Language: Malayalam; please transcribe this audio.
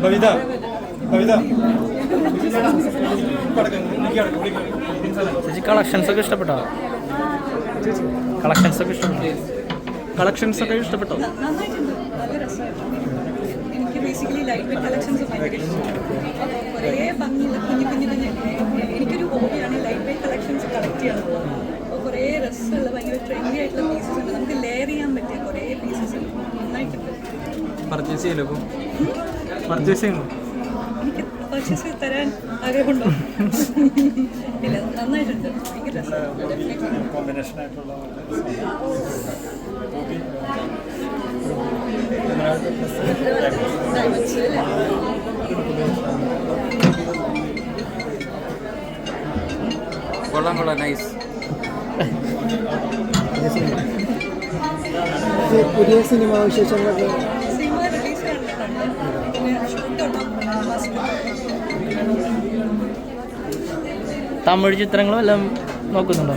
കവിത കവിത ചേച്ചി കളക്ഷൻസ് ഒക്കെ ഇഷ്ടപ്പെട്ടോ? കളക്ഷൻസ് ഒക്കെ ഇഷ്ടപ്പെട്ടോ? നന്നായിട്ടുണ്ട്, നല്ല രസമായിട്ടുണ്ട്. എനിക്ക് ബേസിക്കലി ലൈറ്റ് വെയ്റ്റ് കളക്ഷൻസ് ഭയങ്കര ഇഷ്ടമാണ്. കുറേ ഭംഗിയുള്ള കുഞ്ഞു കുഞ്ഞു കുഞ്ഞു എനിക്കൊരു ഹോബിയാണ് ലൈറ്റ് വെയ്റ്റ് കളക്ഷൻസ് കളക്ട് ചെയ്യുന്നത്. അപ്പോൾ കുറേ രസമുള്ള ഭയങ്കര ട്രെൻഡി ആയിട്ടുള്ള പീസസ് ഉണ്ട്. നമുക്ക് ലെയർ ചെയ്യാൻ പറ്റിയ കുറേ പീസസ് ഉണ്ട്. നന്നായിട്ടുണ്ട്. പർച്ചേസ് ചെയ്യല്ലോ ഇപ്പോൾ പർച്ചേസ് ചെയ്യുന്നു. എനിക്ക് പർച്ചേസ് തരാൻ ആഗ്രഹമുണ്ടോ? ഇല്ല, നന്നായിട്ടുണ്ട്, ഭയങ്കര രസമാണ്. കോമ്പിനേഷൻ ആയിട്ടുള്ള ഡയമണ്ട്സ് അല്ലേ? കൊള്ളാം കൊള്ളാം, നൈസ്. പുതിയ സിനിമ വിശേഷങ്ങളൊക്കെ സിനിമ റിലീസ് ചെയ്യുന്നുണ്ട്. പിന്നെ ഷൂട്ടുണ്ടോ? തമിഴ് ചിത്രങ്ങളും എല്ലാം നോക്കുന്നുണ്ടോ?